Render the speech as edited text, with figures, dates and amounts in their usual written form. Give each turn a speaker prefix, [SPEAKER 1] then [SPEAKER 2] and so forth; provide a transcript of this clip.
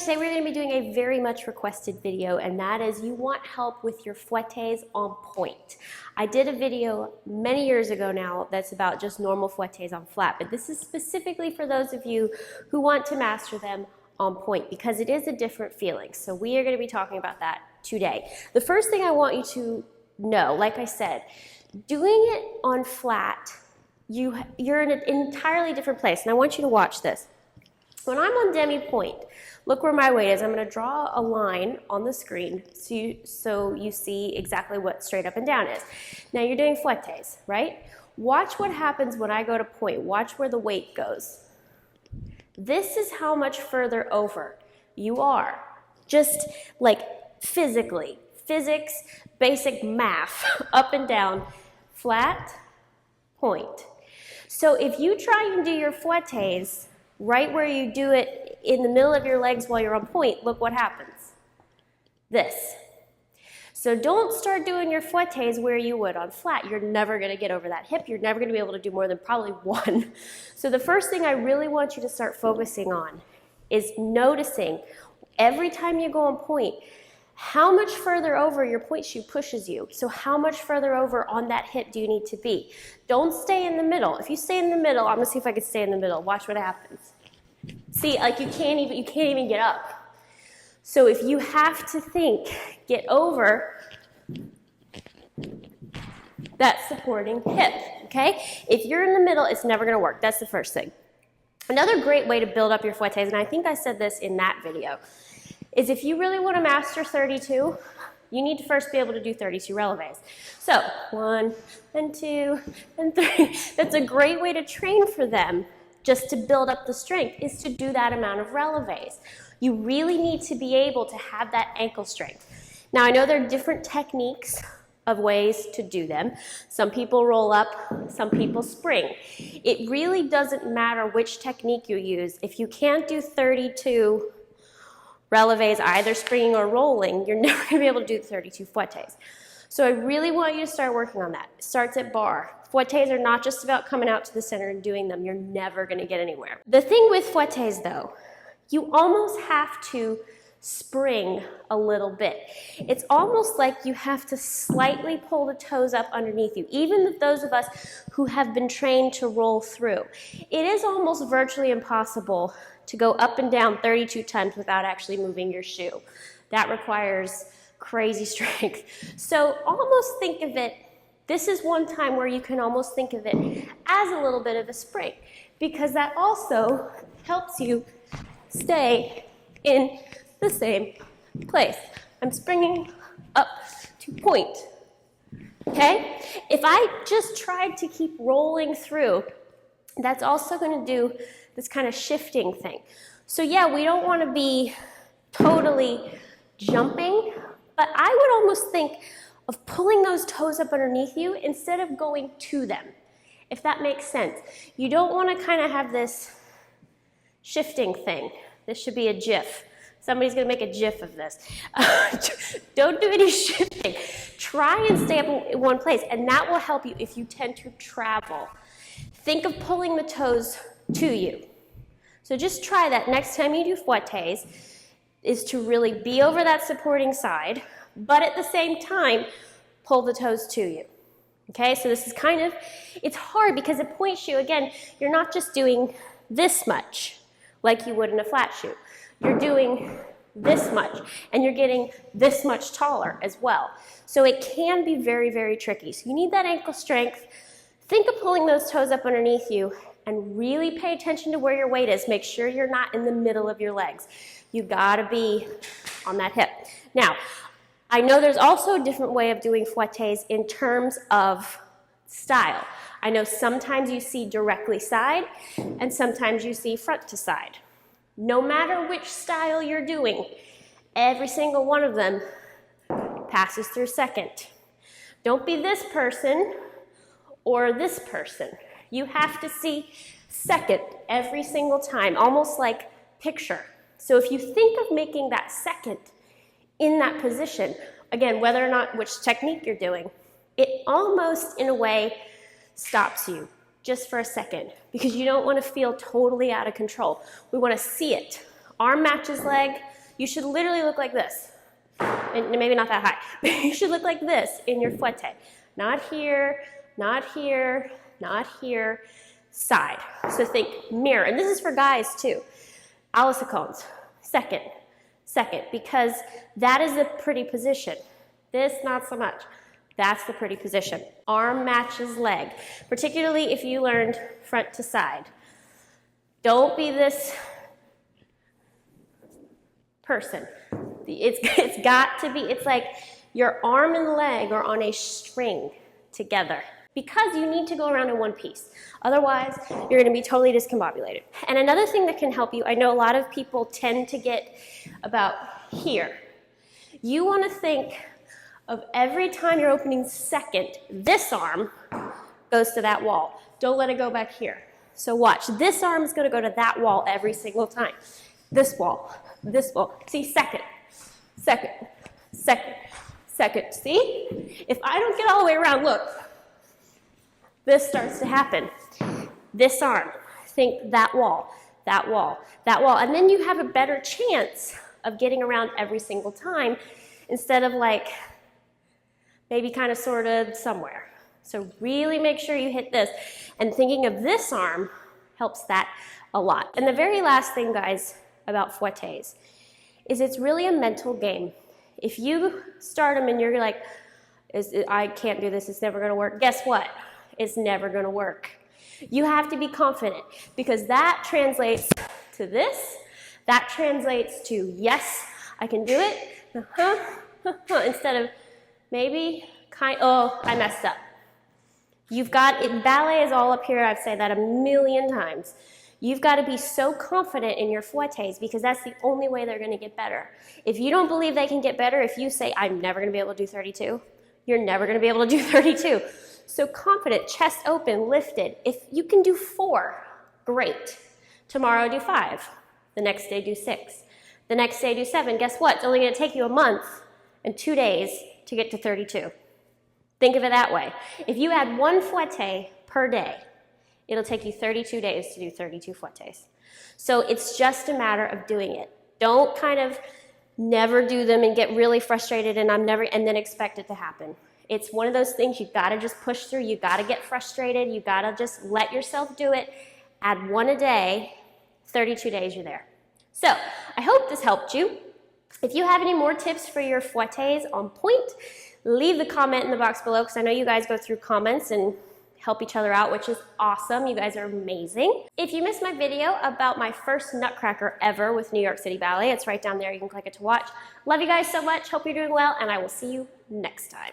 [SPEAKER 1] today we're going to be doing a very much requested video, and that is you want help with your fouettés on pointe. I did a video many years ago now that's about just normal fouettés on flat, but this is specifically for those of you who want to master them on pointe because it is a different feeling. So we are going to be talking about that today. The first thing I want you to know, like I said, doing it on flat, you're in an entirely different place, and I want you to watch this. When I'm on demi-pointe, look where my weight is. I'm going to draw a line on the screen so you see exactly what straight up and down is. Now you're doing fouettés, right? Watch what happens when I go to pointe. Watch where the weight goes. This is how much further over you are. Just like physically, physics, basic math, up and down, flat, pointe. So if you try and do your fouettés right where you do it in the middle of your legs while you're on pointe, look what happens. This. So don't start doing your fouettés where you would on flat. You're never going to get over that hip. You're never going to be able to do more than probably one. So the first thing I really want you to start focusing on is noticing every time you go on pointe, how much further over your pointe shoe pushes you. So how much further over on that hip do you need to be? Don't stay in the middle. If you stay in the middle, I'm gonna see if I can stay in the middle. Watch what happens. See, like you can't even get up. So if you have to think, get over that supporting hip, okay? If you're in the middle, it's never gonna work. That's the first thing. Another great way to build up your fouettés, and I think I said this in that video, is if you really want to master 32, you need to first be able to do 32 relevés. So 1 and 2 and 3. That's a great way to train for them just to build up the strength is to do that amount of relevés. You really need to be able to have that ankle strength. Now I know there are different techniques of ways to do them. Some people roll up, some people spring. It really doesn't matter which technique you use. If you can't do 32 relevés, either springing or rolling, you're never going to be able to do the 32 fouettés. So I really want you to start working on that. It starts at bar. Fouettés are not just about coming out to the center and doing them. You're never going to get anywhere. The thing with fouettés, though, you almost have to spring a little bit. It's almost like you have to slightly pull the toes up underneath you, even with those of us who have been trained to roll through. It is almost virtually impossible to go up and down 32 times without actually moving your shoe. That requires crazy strength. So almost think of it, this is one time where you can almost think of it as a little bit of a spring, because that also helps you stay in the same place. I'm springing up to pointe, okay? If I just tried to keep rolling through, that's also going to do this kind of shifting thing. So yeah, we don't want to be totally jumping, but I would almost think of pulling those toes up underneath you instead of going to them, if that makes sense. You don't want to kind of have this shifting thing. This should be a GIF. Somebody's going to make a GIF of this. Don't do any shifting. Try and stay up in one place, and that will help you if you tend to travel. Think of pulling the toes to you. So just try that next time you do fouettés, is to really be over that supporting side, but at the same time, pull the toes to you. Okay, so this is kind of, it's hard because a pointe shoe, again, you're not just doing this much like you would in a flat shoe. You're doing this much, and you're getting this much taller as well. So it can be very, very tricky. So you need that ankle strength. Think of pulling those toes up underneath you and really pay attention to where your weight is. Make sure you're not in the middle of your legs. You gotta be on that hip. Now, I know there's also a different way of doing fouettés in terms of style. I know sometimes you see directly side, and sometimes you see front to side. No matter which style you're doing, every single one of them passes through second. Don't be this person or this person. You have to see second every single time, almost like picture. So if you think of making that second in that position, again, whether or not which technique you're doing, it almost, in a way, stops you just for a second because you don't want to feel totally out of control. We want to see it Arm matches leg. You should literally look like this. And maybe not that high, but you should look like this in your fouetté. Not here, not here, not here, side. So think mirror, and this is for guys too. A la seconde, second, because that is a pretty position. This, not so much. That's the pretty position. Arm matches leg, particularly if you learned front to side. Don't be this person. It's got to be, it's like your arm and leg are on a string together because you need to go around in one piece. Otherwise, you're going to be totally discombobulated. And another thing that can help you, I know a lot of people tend to get about here. You want to think of every time you're opening second, this arm goes to that wall. Don't let it go back here. So watch, this arm is going to go to that wall every single time. This wall, this wall. See, second, second, second, second. See? If I don't get all the way around, look, this starts to happen. This arm, think that wall, that wall, that wall. And then you have a better chance of getting around every single time instead of like maybe kind of sort of somewhere. So really make sure you hit this. And thinking of this arm helps that a lot. And the very last thing, guys, about fouettés is it's really a mental game. If you start them and you're like, I can't do this, it's never gonna work, guess what? It's never gonna work. You have to be confident because that translates to this, that translates to yes, I can do it, instead of maybe, oh, I messed up. You've got, ballet is all up here, I've said that a million times. You've got to be so confident in your fouettés because that's the only way they're going to get better. If you don't believe they can get better, if you say, I'm never going to be able to do 32, you're never going to be able to do 32. So confident, chest open, lifted. If you can do 4, great. Tomorrow do 5. The next day do 6. The next day do 7. Guess what? It's only going to take you a month and 2 days to get to 32. Think of it that way. If you add 1 fouetté per day, it'll take you 32 days to do 32 fouettés. So it's just a matter of doing it. Don't kind of never do them and get really frustrated and and then expect it to happen. It's one of those things you've got to just push through. You've got to get frustrated. You've got to just let yourself do it. Add 1 a day, 32 days you're there. So I hope this helped you. If you have any more tips for your fouettés on point, leave the comment in the box below because I know you guys go through comments and help each other out, which is awesome. You guys are amazing. If you missed my video about my first nutcracker ever with New York City Ballet, it's right down there. You can click it to watch. Love you guys so much. Hope you're doing well, and I will see you next time.